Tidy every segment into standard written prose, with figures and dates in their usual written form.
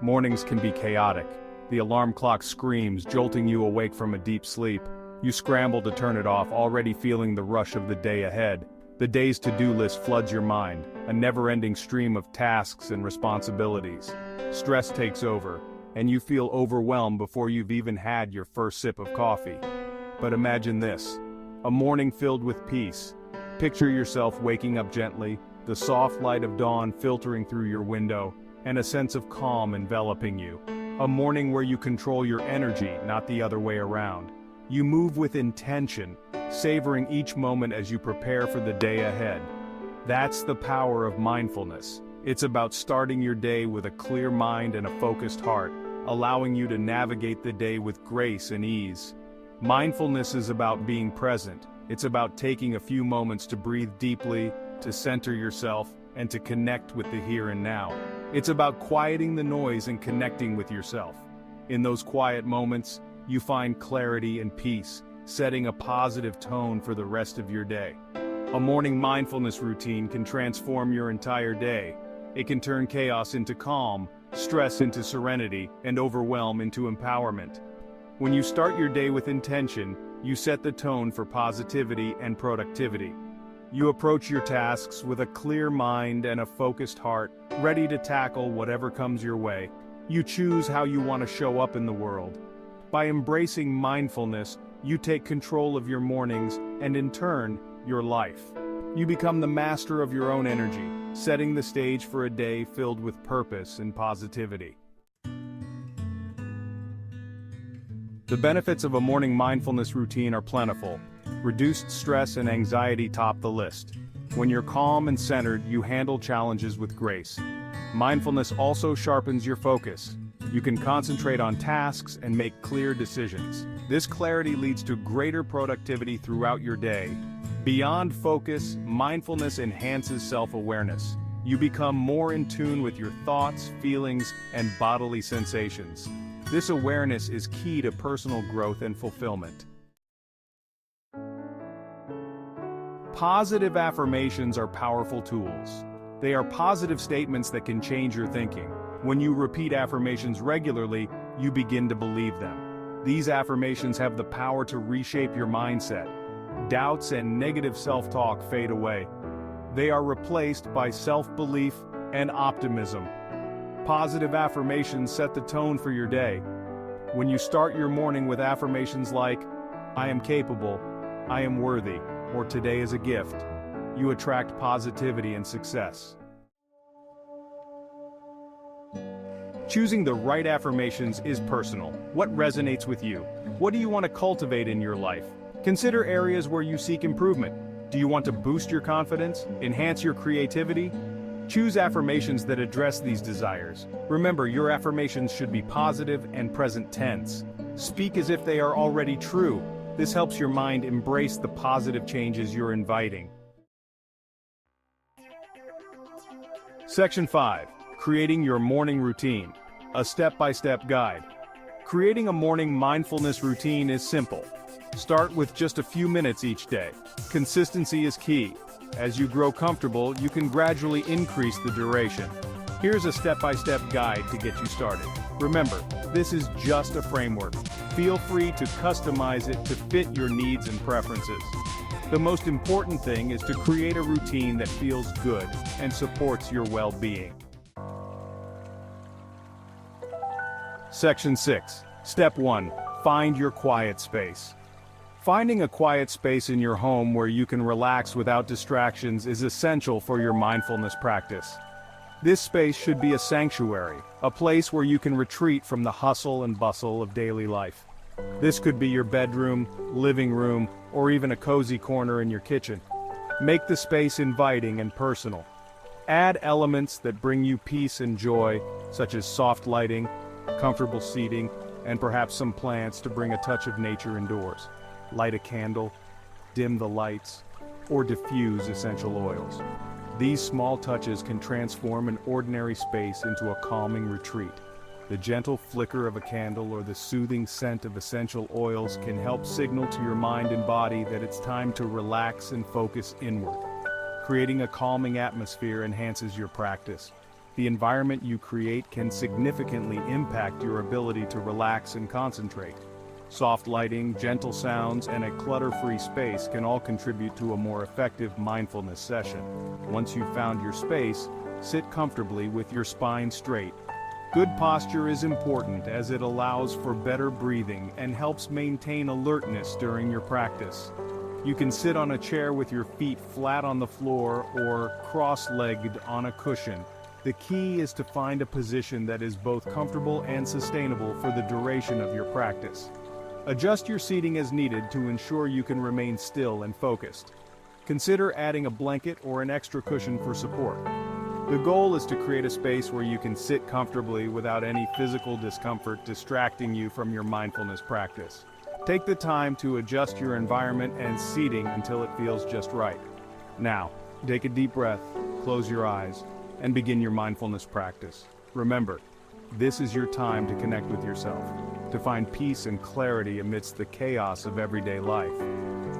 Mornings can be chaotic. The alarm clock screams, jolting you awake from a deep sleep. You scramble to turn it off, already feeling the rush of the day ahead. The day's to-do list floods your mind, a never-ending stream of tasks and responsibilities. Stress takes over, and you feel overwhelmed before you've even had your first sip of coffee. But imagine this: a morning filled with peace. Picture yourself waking up gently, the soft light of dawn filtering through your window, and a sense of calm enveloping you. A morning where you control your energy, not the other way around. You move with intention, savoring each moment as you prepare for the day ahead. That's the power of mindfulness. It's about starting your day with a clear mind and a focused heart, allowing you to navigate the day with grace and ease. Mindfulness is about being present. It's about taking a few moments to breathe deeply, to center yourself, and to connect with the here and now. It's about quieting the noise and connecting with yourself. In those quiet moments, you find clarity and peace, setting a positive tone for the rest of your day. A morning mindfulness routine can transform your entire day. It can turn chaos into calm, stress into serenity, and overwhelm into empowerment. When you start your day with intention, you set the tone for positivity and productivity. You approach your tasks with a clear mind and a focused heart, ready to tackle whatever comes your way. You choose how you want to show up in the world. By embracing mindfulness, you take control of your mornings and, in turn, your life. You become the master of your own energy, setting the stage for a day filled with purpose and positivity. The benefits of a morning mindfulness routine are plentiful. Reduced stress and anxiety top the list. When you're calm and centered, you handle challenges with grace. Mindfulness also sharpens your focus. You can concentrate on tasks and make clear decisions. This clarity leads to greater productivity throughout your day. Beyond focus, mindfulness enhances self-awareness. You become more in tune with your thoughts, feelings, and bodily sensations. This awareness is key to personal growth and fulfillment. Positive affirmations are powerful tools. They are positive statements that can change your thinking. When you repeat affirmations regularly, you begin to believe them. These affirmations have the power to reshape your mindset. Doubts and negative self-talk fade away. They are replaced by self-belief and optimism. Positive affirmations set the tone for your day. When you start your morning with affirmations like, "I am capable," "I am worthy," or "Today is a gift," you attract positivity and success. Choosing the right affirmations is personal. What resonates with you? What do you want to cultivate in your life? Consider areas where you seek improvement. Do you want to boost your confidence, enhance your creativity? Choose affirmations that address these desires. Remember, your affirmations should be positive and present tense. Speak as if they are already true. This helps your mind embrace the positive changes you're inviting. Section 5. Creating your morning routine. A step-by-step guide. Creating a morning mindfulness routine is simple. Start with just a few minutes each day. Consistency is key. As you grow comfortable, you can gradually increase the duration. Here's a step-by-step guide to get you started. Remember, this is just a framework. Feel free to customize it to fit your needs and preferences. The most important thing is to create a routine that feels good and supports your well-being. Section 6. Step 1. Find your quiet space. Finding a quiet space in your home where you can relax without distractions is essential for your mindfulness practice. This space should be a sanctuary, a place where you can retreat from the hustle and bustle of daily life. This could be your bedroom, living room, or even a cozy corner in your kitchen. Make the space inviting and personal. Add elements that bring you peace and joy, such as soft lighting, comfortable seating, and perhaps some plants to bring a touch of nature indoors. Light a candle, dim the lights, or diffuse essential oils. These small touches can transform an ordinary space into a calming retreat. The gentle flicker of a candle or the soothing scent of essential oils can help signal to your mind and body that it's time to relax and focus inward. Creating a calming atmosphere enhances your practice. The environment you create can significantly impact your ability to relax and concentrate. Soft lighting, gentle sounds, and a clutter-free space can all contribute to a more effective mindfulness session. Once you've found your space, sit comfortably with your spine straight. Good posture is important as it allows for better breathing and helps maintain alertness during your practice. You can sit on a chair with your feet flat on the floor or cross-legged on a cushion. The key is to find a position that is both comfortable and sustainable for the duration of your practice. Adjust your seating as needed to ensure you can remain still and focused. Consider adding a blanket or an extra cushion for support. The goal is to create a space where you can sit comfortably without any physical discomfort distracting you from your mindfulness practice. Take the time to adjust your environment and seating until it feels just right. Now, take a deep breath, close your eyes, and begin your mindfulness practice. Remember, this is your time to connect with yourself, to find peace and clarity amidst the chaos of everyday life.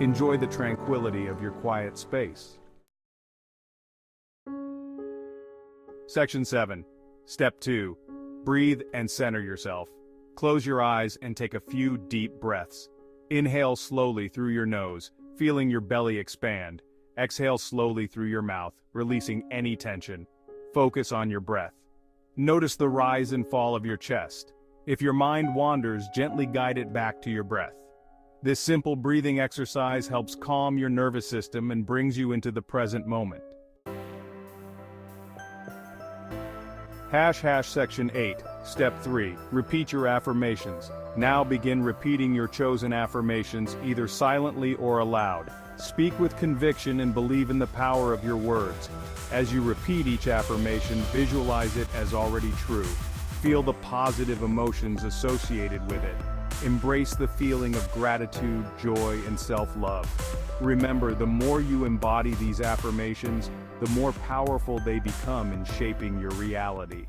Enjoy the tranquility of your quiet space. Section 7. Step 2. Breathe and center yourself. Close your eyes and take a few deep breaths. Inhale slowly through your nose, feeling your belly expand. Exhale slowly through your mouth, releasing any tension. Focus on your breath. Notice the rise and fall of your chest. If your mind wanders, gently guide it back to your breath. This simple breathing exercise helps calm your nervous system and brings you into the present moment. Section 8. Step 3. Repeat your affirmations. Now begin repeating your chosen affirmations either silently or aloud. Speak with conviction and believe in the power of your words. As you repeat each affirmation, visualize it as already true. Feel the positive emotions associated with it. Embrace the feeling of gratitude, joy, and self-love. Remember, the more you embody these affirmations, the more powerful they become in shaping your reality.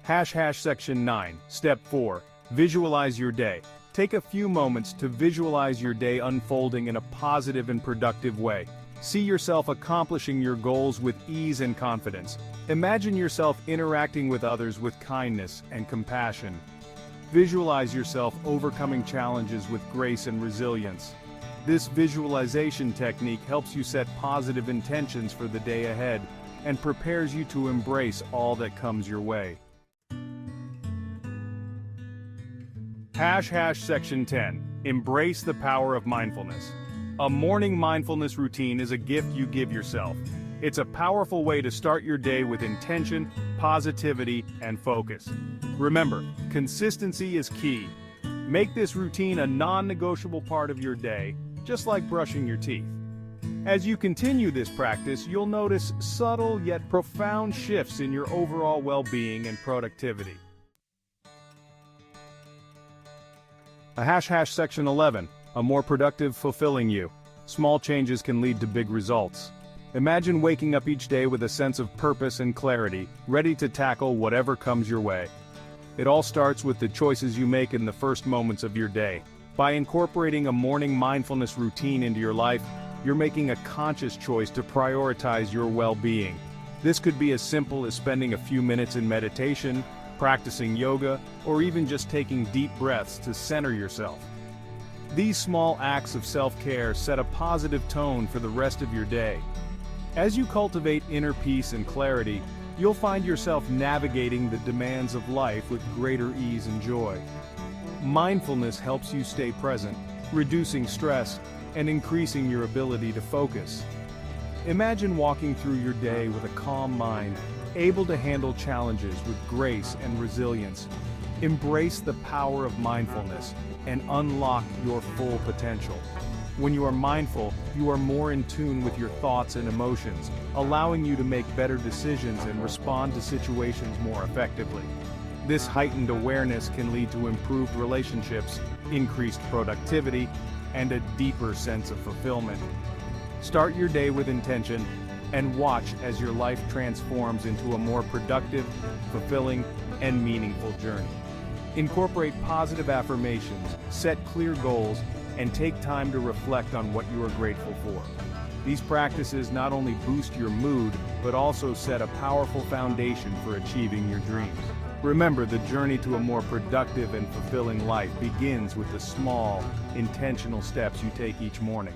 Section 9. Step 4. Visualize your day. Take a few moments to visualize your day unfolding in a positive and productive way. See yourself accomplishing your goals with ease and confidence. Imagine yourself interacting with others with kindness and compassion. Visualize yourself overcoming challenges with grace and resilience. This visualization technique helps you set positive intentions for the day ahead and prepares you to embrace all that comes your way. Section 10. Embrace the power of mindfulness. A morning mindfulness routine is a gift you give yourself. It's a powerful way to start your day with intention, positivity, and focus. Remember, consistency is key. Make this routine a non-negotiable part of your day, just like brushing your teeth. As you continue this practice, you'll notice subtle yet profound shifts in your overall well-being and productivity. Section 11. A more productive, fulfilling you. Small changes can lead to big results. Imagine waking up each day with a sense of purpose and clarity, ready to tackle whatever comes your way. It all starts with the choices you make in the first moments of your day. By incorporating a morning mindfulness routine into your life, you're making a conscious choice to prioritize your well-being. This could be as simple as spending a few minutes in meditation, practicing yoga, or even just taking deep breaths to center yourself. These small acts of self-care set a positive tone for the rest of your day. As you cultivate inner peace and clarity, you'll find yourself navigating the demands of life with greater ease and joy. Mindfulness helps you stay present, reducing stress and increasing your ability to focus. Imagine walking through your day with a calm mind, able to handle challenges with grace and resilience. Embrace the power of mindfulness and unlock your full potential. When you are mindful, you are more in tune with your thoughts and emotions, allowing you to make better decisions and respond to situations more effectively. This heightened awareness can lead to improved relationships, increased productivity, and a deeper sense of fulfillment. Start your day with intention and watch as your life transforms into a more productive, fulfilling, and meaningful journey. Incorporate positive affirmations, set clear goals, and take time to reflect on what you are grateful for. These practices not only boost your mood, but also set a powerful foundation for achieving your dreams. Remember, the journey to a more productive and fulfilling life begins with the small, intentional steps you take each morning.